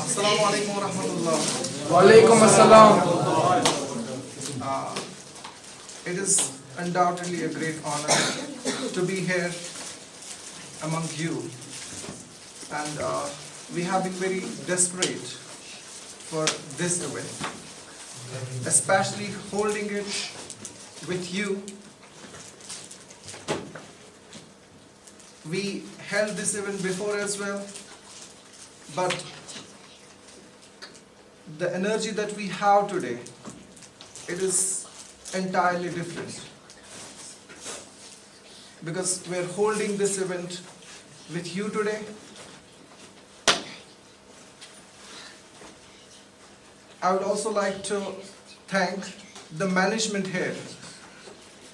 Assalamu alaikum wa rahmatullah. Walaikum assalam. It is undoubtedly a great honor to be here among you, and we have been very desperate for this event, especially holding it with you. We held this event before as well, but the energy that we have today, it is entirely different, because we're holding this event with you today. I would also like to thank the management here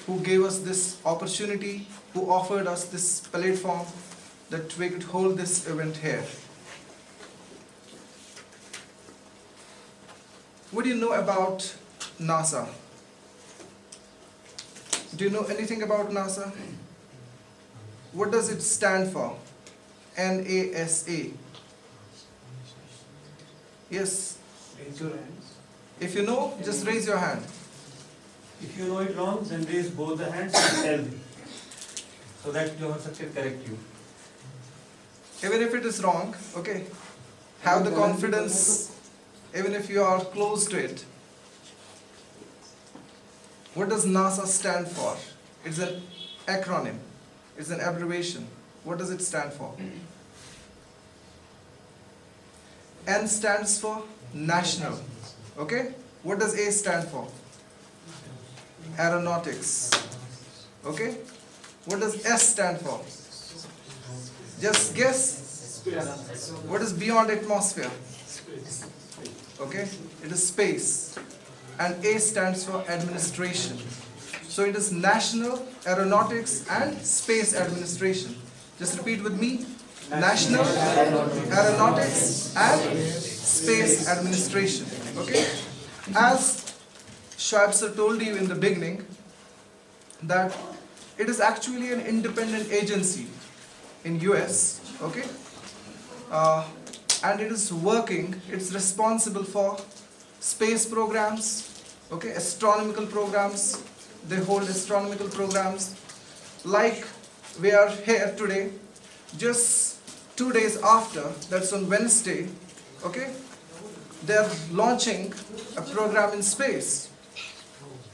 who gave us this opportunity, who offered us this platform that we could hold this event here. What do you know about NASA? Do you know anything about NASA? What does it stand for? NASA. Yes. Raise your hands. If you know, just raise your hand. If you know it wrong, then raise both the hands and tell me, so that your sir can correct you. Even if it is wrong, okay, have the confidence, even if you are close to it. What does NASA stand for? It's an acronym. It's an abbreviation. What does it stand for? N stands for national. Okay? What does A stand for? Aeronautics. Okay? What does S stand for? Just guess. What is beyond atmosphere? Okay? It is space. And A stands for administration. So it is National Aeronautics and Space Administration. Just repeat with me. National Aeronautics and Space Administration. Okay? As Shoaib sir told you in the beginning, that it is actually an independent agency in US. Okay? And it is working, it's responsible for space programs, okay, astronomical programs. They hold astronomical programs. Like we are here today, just 2 days after, that's on Wednesday, okay, they're launching a program in space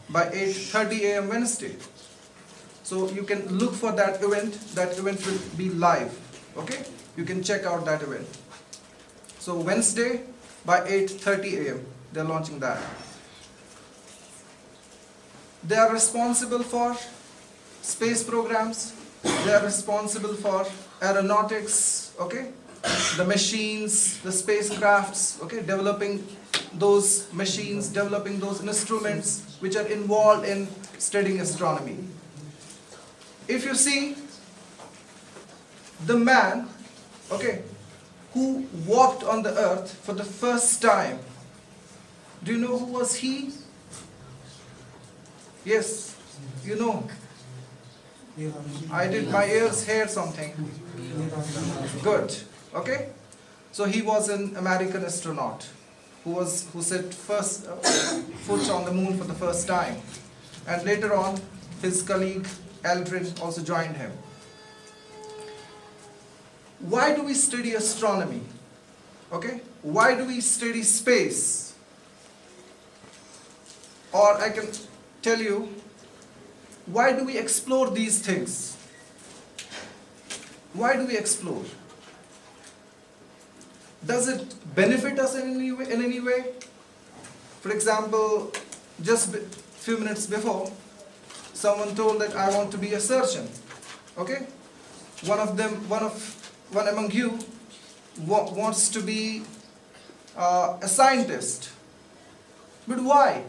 by 8:30 a.m. Wednesday. So you can look for that event. That event will be live, okay? You can check out that event. So Wednesday by 8:30 a.m. they're launching that. They are responsible for space programs. They are responsible for aeronautics, okay? The machines, the spacecrafts, okay? Developing those machines, developing those instruments which are involved in studying astronomy. If you see the man, okay, who walked on the earth for the first time, do you know who was he? Yes, you know. I did my ears hear something. Good. Okay. So he was an American astronaut who set first foot on the moon for the first time, and later on his colleague Aldrin also joined him. Why do we study astronomy? Okay. Why do we study space? Or I can tell you, why do we explore these things? Why do we explore? Does it benefit us in any way? For example, just a few minutes before, someone told that I want to be a surgeon. Okay? One among you wants to be a scientist. But why?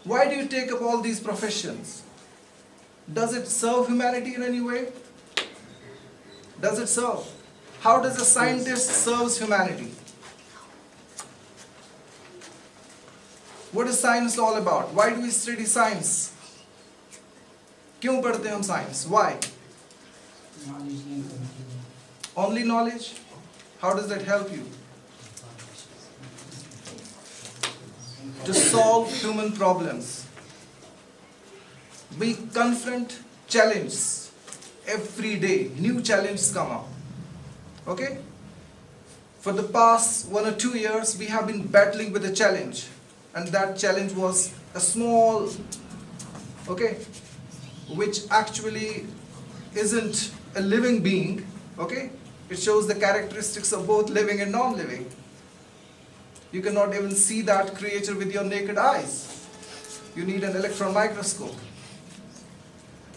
Why do you take up all these professions? Does it serve humanity in any way? Does it serve? How does a scientist serve humanity? What is science all about? Why do we study science? क्यों पढ़ते हम science? Why? Only knowledge? How does that help you? To solve human problems. We confront challenges every day. New challenges come up. Okay? For the past 1 or 2 years, we have been battling with a challenge. And that challenge was a small, okay, which actually isn't a living being. Okay? It shows the characteristics of both living and non-living. You cannot even see that creature with your naked eyes. You need an electron microscope.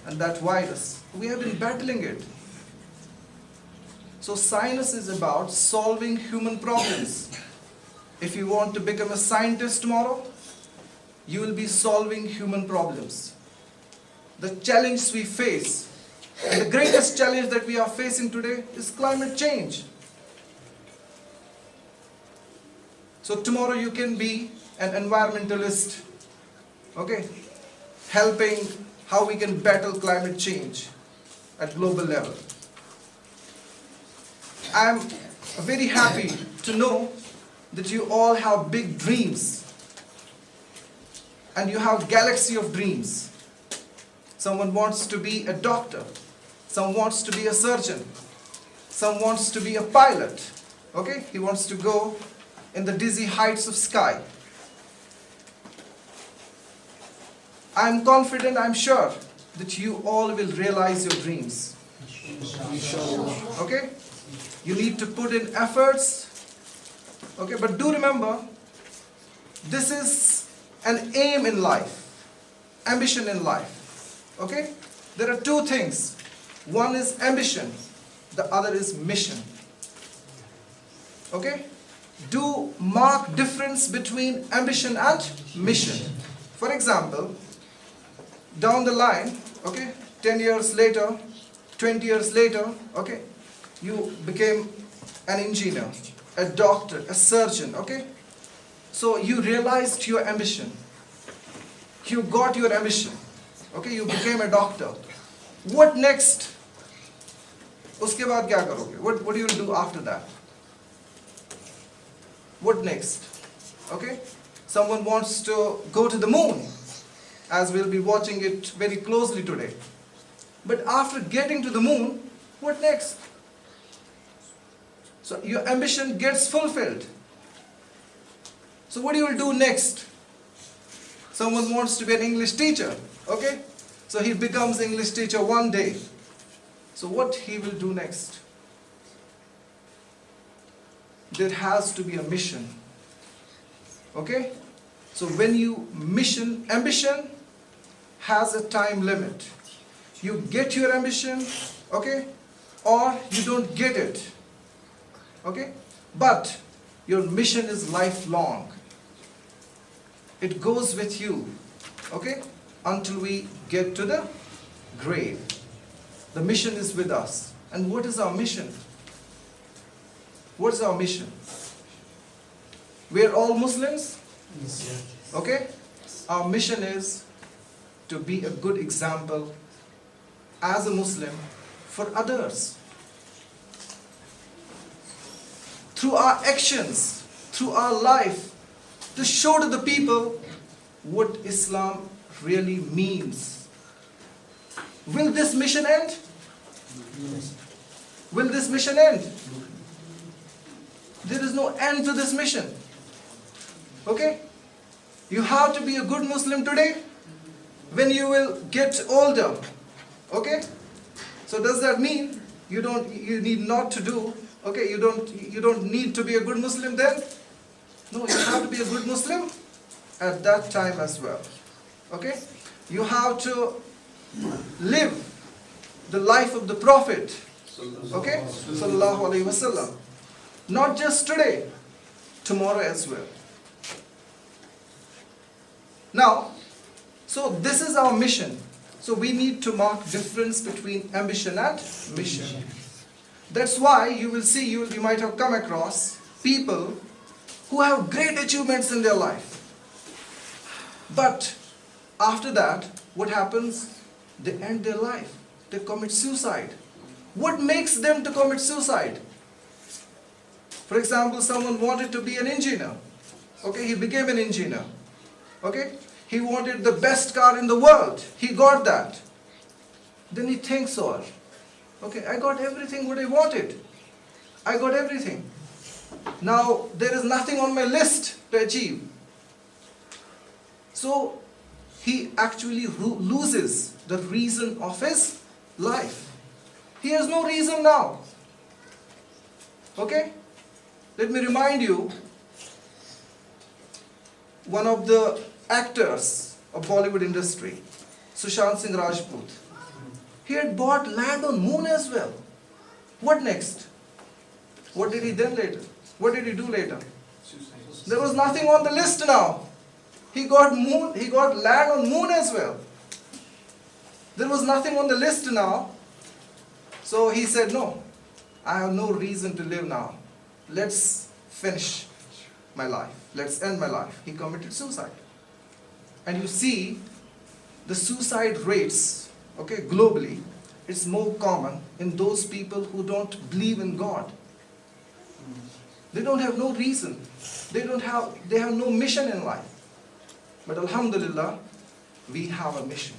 And that virus, we have been battling it. So science is about solving human problems. If you want to become a scientist tomorrow, you will be solving human problems. The challenge we face, and the greatest challenge that we are facing today is climate change. So tomorrow you can be an environmentalist, okay, helping how we can battle climate change at global level. I'm very happy to know that you all have big dreams and you have galaxy of dreams. Someone wants to be a doctor, some wants to be a surgeon, some wants to be a pilot, okay, he wants to go in the dizzy heights of sky. I'm confident, I'm sure that you all will realize your dreams. Okay? You need to put in efforts. Okay, but do remember, this is an aim in life, ambition in life. Okay? There are two things. One is ambition, the other is mission. Okay? Do mark difference between ambition and mission. For example, down the line, okay, 10 years later, 20 years later, okay, you became an engineer, a doctor, a surgeon, okay? So you realized your ambition. You got your ambition. Okay, you became a doctor. What next? Uske baad kya karoge? What do you do after that? What next? Okay? Someone wants to go to the moon, as we'll be watching it very closely today. But after getting to the moon, what next? So your ambition gets fulfilled. So what you will do next? Someone wants to be an English teacher, okay? So he becomes English teacher one day. So what he will do next? There has to be a mission, okay? So when you ambition has a time limit. You get your ambition, okay? Or you don't get it, okay? But your mission is lifelong. It goes with you, okay? Until we get to the grave. The mission is with us. And what is our mission? What is our mission? We are all Muslims, okay? Our mission is to be a good example as a Muslim for others. Through our actions, through our life, to show to the people what Islam really means. Will this mission end? Will this mission end? There is no end to this mission. Okay? You have to be a good Muslim today. When you will get older, okay? So does that mean you need not to do, okay, you don't need to be a good Muslim then? No, you have to be a good Muslim at that time as well. Okay? You have to live the life of the Prophet. Okay? Sallallahu Alaihi Wasallam. Not just today, tomorrow as well. Now, so this is our mission. So we need to mark difference between ambition and mission. That's why you will see, you might have come across people who have great achievements in their life. But after that, what happens? They end their life. They commit suicide. What makes them to commit suicide? For example, someone wanted to be an engineer. Okay, he became an engineer. Okay, he wanted the best car in the world. He got that. Then he thinks, oh, okay, I got everything what I wanted. I got everything. Now there is nothing on my list to achieve. So he actually loses the reason of his life. He has no reason now. Okay? Let me remind you, one of the actors of Bollywood industry, Sushant Singh Rajput, he had bought land on moon as well. What next? What did he then later? What did he do later? There was nothing on the list now. He got land on moon as well. There was nothing on the list now. So he said, no, I have no reason to live now. Let's finish my life. Let's end my life. He committed suicide. And you see, the suicide rates, okay, globally, it's more common in those people who don't believe in God. They don't have no reason. They have no mission in life. But alhamdulillah, we have a mission.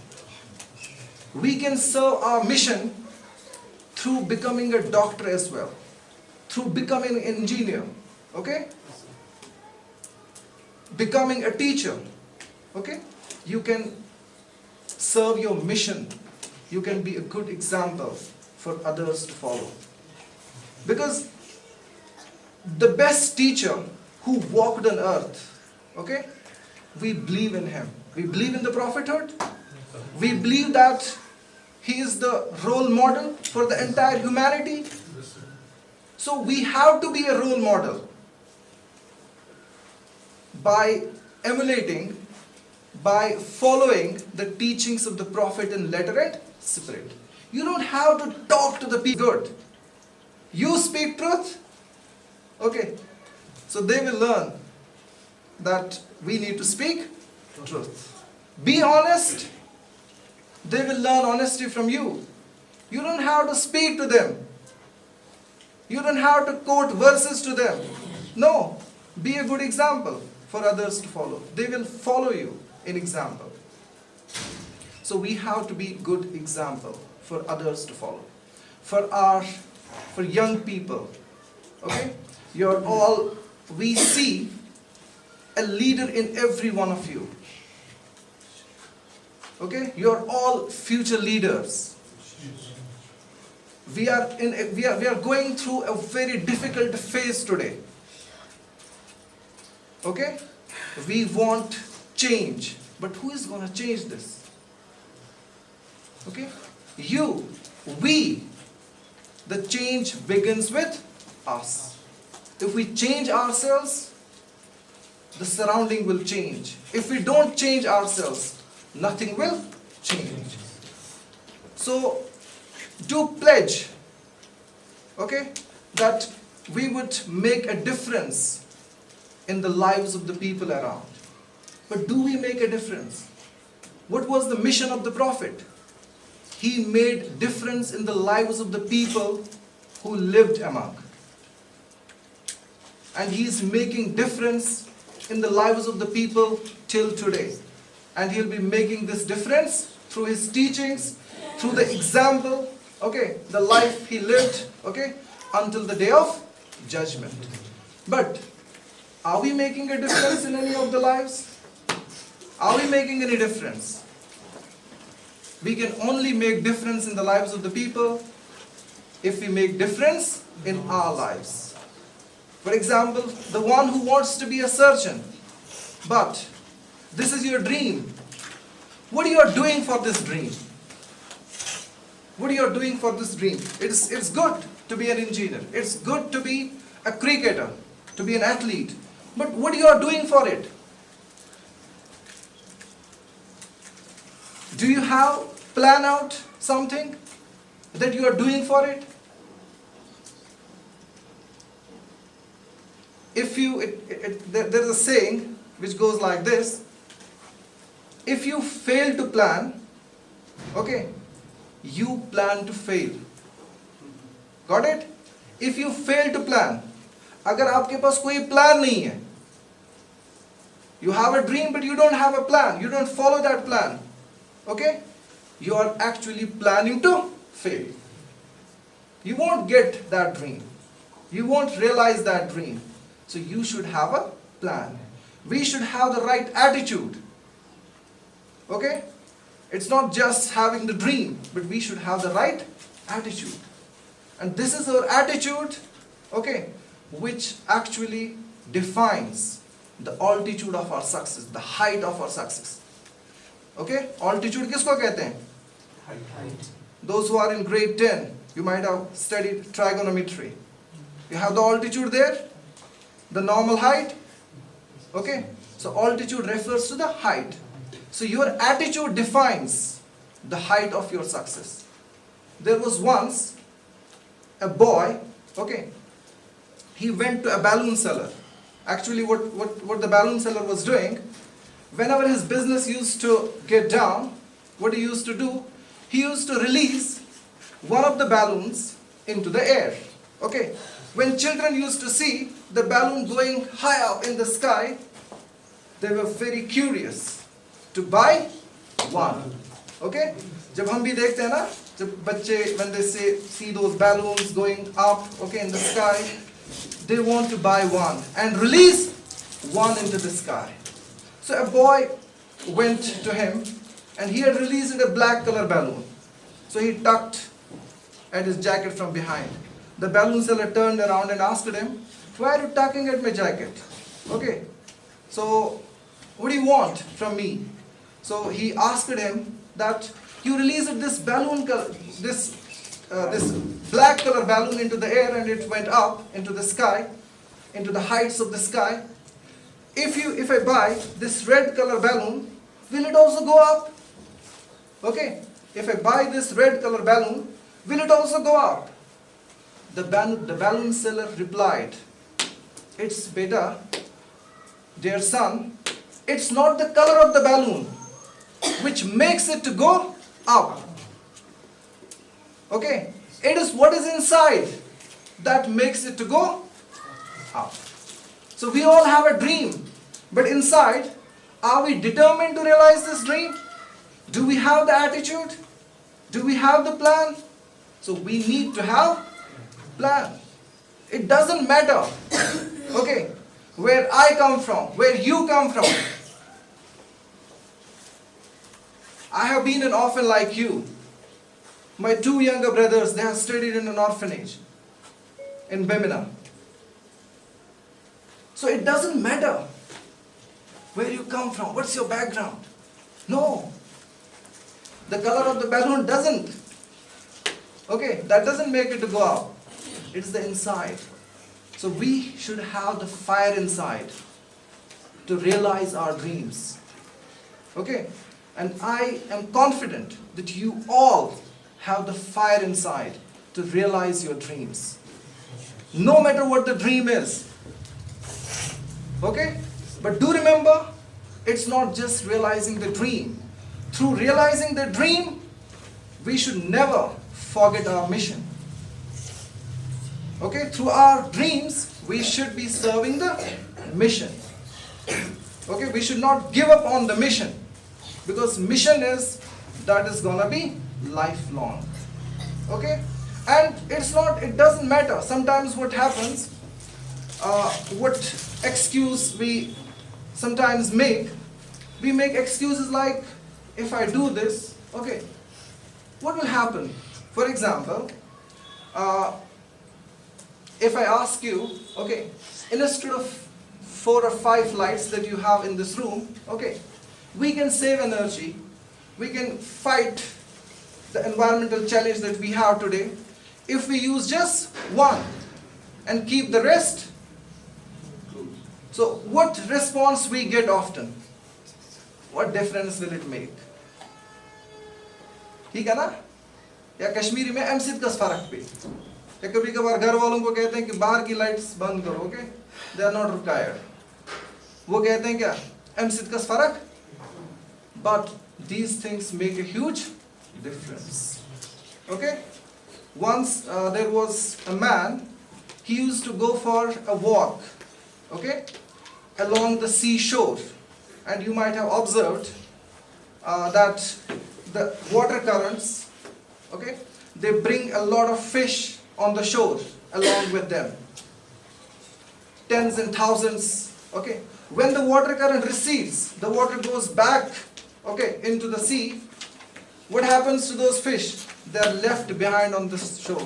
We can serve our mission through becoming a doctor as well, through becoming an engineer, okay? Becoming a teacher, okay? You can serve your mission. You can be a good example for others to follow. Because the best teacher who walked on earth, okay? We believe in him. We believe in the prophethood. We believe that he is the role model for the entire humanity. So we have to be a role model by emulating, by following the teachings of the prophet in letter and spirit. You don't have to talk to the people good. You speak truth. Okay. So they will learn that we need to speak truth. Be honest. They will learn honesty from you. You don't have to speak to them. You don't have to quote verses to them. No. Be a good example for others to follow. They will follow you in example. So we have to be good example for others to follow. For young people. Okay? We see a leader in every one of you. Okay? You're all future leaders. We are going through a very difficult phase today. Okay? We want change. But who is going to change this? Okay? You, we. The change begins with us. If we change ourselves, the surrounding will change. If we don't change ourselves, nothing will change. So, do pledge, okay, that we would make a difference in the lives of the people around. But do we make a difference? What was the mission of the Prophet? He made difference in the lives of the people who lived among. And he is making difference in the lives of the people till today. And he'll be making this difference through his teachings, through the example, okay, the life he lived, okay, until the day of judgment. But are we making a difference in any of the lives? Are we making any difference? We can only make difference in the lives of the people if we make difference in our lives. For example, the one who wants to be a surgeon, but this is your dream. What are you doing for this dream? What are you doing for this dream? It's good to be an engineer. It's good to be a cricketer, to be an athlete. But what are you doing for it? Do you have plan out something that you are doing for it? There's a saying which goes like this: if you fail to plan, okay, you plan to fail. Got it? If you fail to plan, अगर आपके पास कोई plan नहीं है, you have a dream but you don't have a plan, you don't follow that plan, okay, you are actually planning to fail. You won't get that dream, you won't realize that dream. So you should have a plan. We should have the right attitude, okay. It's not just having the dream, but we should have the right attitude. And this is our attitude, okay, which actually defines the altitude of our success, the height of our success. Okay? Altitude किसको कहते हैं? Height. Those who are in grade 10, you might have studied trigonometry. You have the altitude there, the normal height. Okay? So altitude refers to the height. So your attitude defines the height of your success. There was once a boy, okay, he went to a balloon seller. Actually what the balloon seller was doing, whenever his business used to get down, what he used to do, he used to release one of the balloons into the air. Okay, when children used to see the balloon going high up in the sky, they were very curious to buy one. Okay, जब हम भी देखते हैं ना, जब बच्चे when they see those balloons going up, okay, in the sky, they want to buy one and release one into the sky. So a boy went to him and he had released a black color balloon. So he tucked at his jacket from behind. The balloon seller turned around and asked him, "Why are you tucking at my jacket? Okay, so what do you want from me?" So he asked him that you released this balloon, this black color balloon into the air and it went up into the sky, into the heights of the sky. If I buy this red color balloon, will it also go up? Okay, if I buy this red color balloon, will it also go up? The balloon seller replied, "It's better, dear son, it's not the color of the balloon which makes it to go up. Okay, it is what is inside that makes it to go up." So we all have a dream, but inside, are we determined to realize this dream? Do we have the attitude? Do we have the plan? So we need to have plan. It doesn't matter, okay, where I come from, where you come from. I have been an orphan like you. My two younger brothers, they have studied in an orphanage in Bemina. So it doesn't matter where you come from, what's your background. No. The color of the balloon doesn't. Okay, that doesn't make it to go up. It's the inside. So we should have the fire inside to realize our dreams. Okay? And I am confident that you all have the fire inside to realize your dreams. No matter what the dream is. Okay? But do remember, it's not just realizing the dream. Through realizing the dream, we should never forget our mission. Okay? Through our dreams, we should be serving the mission. Okay? We should not give up on the mission. Because mission is gonna be lifelong. Okay? And it doesn't matter. Sometimes what happens, what excuse we sometimes make, we make excuses like, if I do this, okay, what will happen? For example, if I ask you, okay, instead of 4 or 5 lights that you have in this room, okay, we can save energy, we can fight the environmental challenge that we have today if we use just one and keep the rest. So what response we get often? What difference will it make? ठीक है ना? या कश्मीरी में एमसिद का फर्क पे या कभी कभार घर वालों को कहते हैं कि बाहर की लाइट्स बंद करो, okay, they are not required. वो कहते हैं क्या? एमसिद का फर्क. But these things make a huge difference. Okay? Once there was a man, he used to go for a walk, okay, along the seashore. And you might have observed that the water currents, okay, they bring a lot of fish on the shore along with them. Tens and thousands, okay. When the water current recedes, the water goes back, okay, into the sea. What happens to those fish? They are left behind on the shore.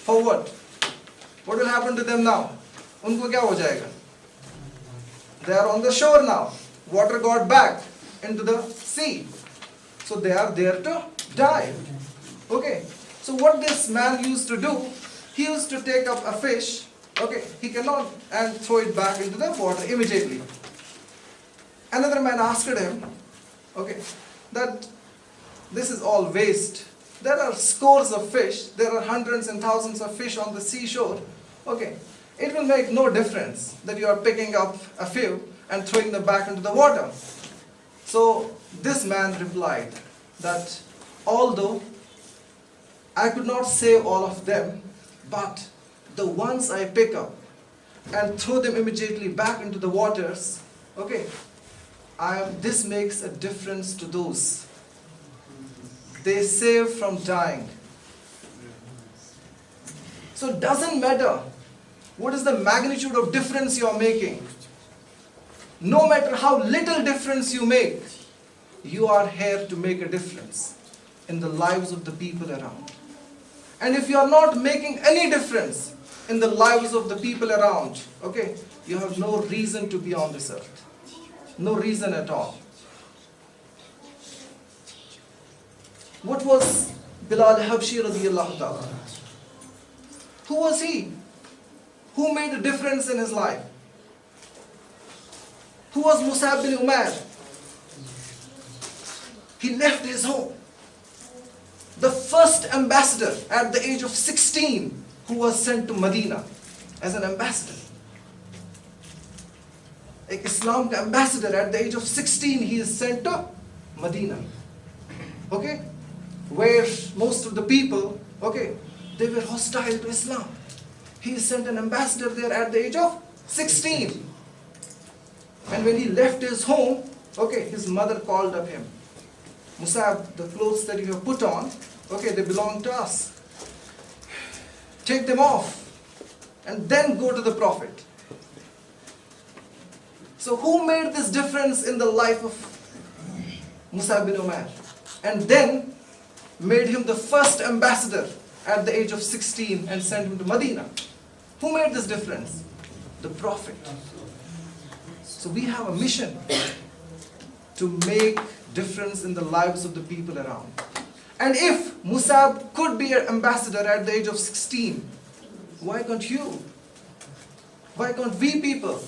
For what? What will happen to them now? Unko kya ho jayega? They are on the shore now. Water got back into the sea. So they are there to die. Okay. So what this man used to do, he used to take up a fish, okay, he cannot, and throw it back into the water immediately. Another man asked him, okay, that this is all waste. There are scores of fish, there are hundreds and thousands of fish on the seashore. Okay, it will make no difference that you are picking up a few and throwing them back into the water. So this man replied that although I could not save all of them, but the ones I pick up and throw them immediately back into the waters, okay, this makes a difference to those. They save from dying. So it doesn't matter what is the magnitude of difference you are making. No matter how little difference you make, you are here to make a difference in the lives of the people around. And if you are not making any difference in the lives of the people around, okay, you have no reason to be on this earth. No reason at all. What was Bilal Habshi radiyallahu ta'ala? Who was he? Who made a difference in his life? Who was Musab bin Umair? He left his home. The first ambassador at the age of 16 who was sent to Medina as an ambassador. An Islam ambassador at the age of 16, he is sent to Medina. Okay? Where most of the people, okay, they were hostile to Islam. He is sent an ambassador there at the age of 16. And when he left his home, okay, his mother called up him. Musab, the clothes that you have put on, okay, they belong to us. Take them off and then go to the Prophet. So who made this difference in the life of Musab bin Umair? And then made him the first ambassador at the age of 16 and sent him to Medina. Who made this difference? The Prophet. So we have a mission to make difference in the lives of the people around. And if Musab could be an ambassador at the age of 16, why can't you? Why can't we people?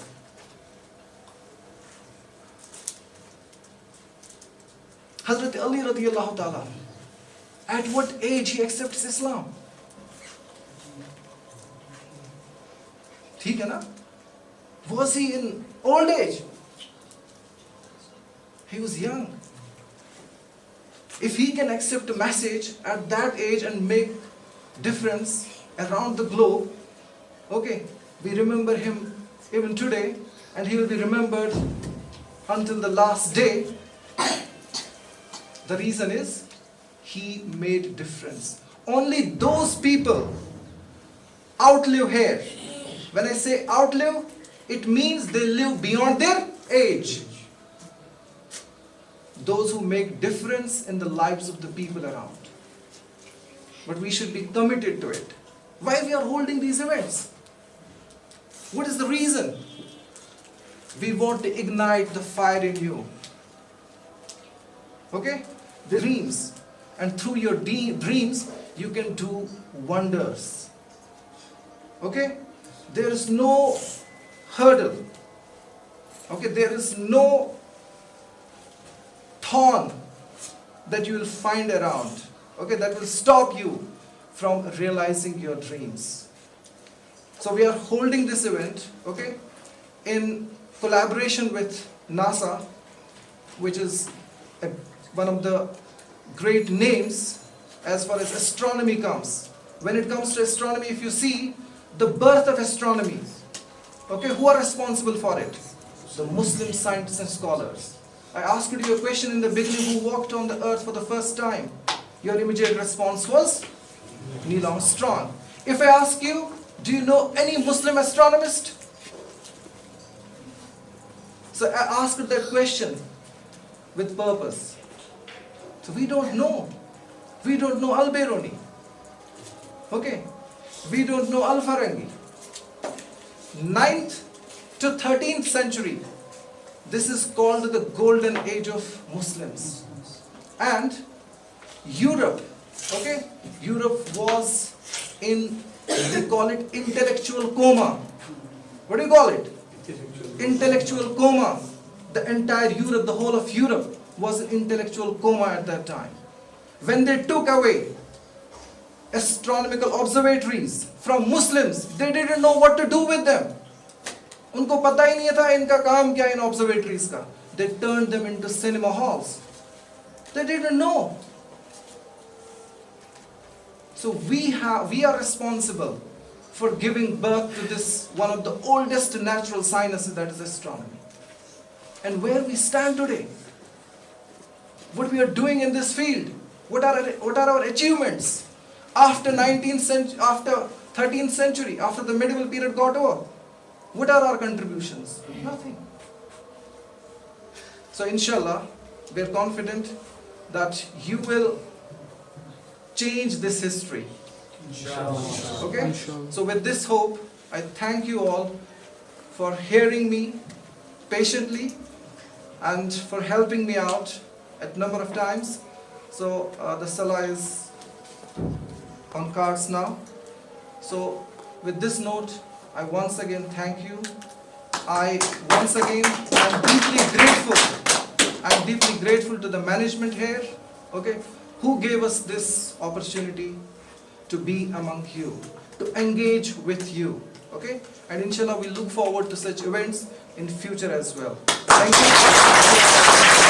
Hazrat Ali radiyallahu ta'ala, at what age he accepts Islam? ठीक है ना? Was he in old age? He was young. If he can accept a message at that age and make difference around the globe, okay, we remember him even today, and he will be remembered until the last day. The reason is he made difference. Only those people outlive here. When I say outlive, it means they live beyond their age. Those who make difference in the lives of the people around. But we should be committed to it. Why we are holding these events? What is the reason? We want to ignite the fire in you. Okay? The dreams. And through your dreams, you can do wonders. Okay? There is no hurdle. Okay? There is no thorn that you will find around, okay, that will stop you from realizing your dreams. So we are holding this event, okay, in collaboration with NASA, which is one of the great names as far as astronomy comes. When it comes to astronomy, if you see, the birth of astronomy. Okay, who are responsible for it? The Muslim scientists and scholars. I asked you a question in the beginning, who walked on the earth for the first time? Your immediate response was Neil Armstrong. If I ask you, do you know any Muslim astronomist? So I asked that question with purpose. So we don't know. We don't know Al-Biruni. Okay. We don't know Al-Farangi. 9th to 13th century. This is called the golden age of Muslims. And Europe, okay? Europe was in, they call it intellectual coma. What do you call it? Intellectual coma. The entire Europe, the whole of Europe was in intellectual coma at that time. When they took away astronomical observatories from Muslims, they didn't know what to do with them. उनको पता ही नहीं था इनका काम क्या इन observatories का. They turned them into cinema halls. They didn't know. So we are responsible for giving birth to this one of the oldest natural sciences, that is astronomy. And where we stand today, what we are doing in this field, what are our achievements after 19th century, after 13th century, after the medieval period got over? What are our contributions? Nothing. So inshallah, we are confident that you will change this history. Okay? So with this hope, I thank you all for hearing me patiently and for helping me out at number of times. So the salah is on cards now. So with this note, I once again thank you. I once again am deeply grateful. I'm deeply grateful to the management here, okay, who gave us this opportunity to be among you, to engage with you, okay? And inshallah, we look forward to such events in future as well. Thank you.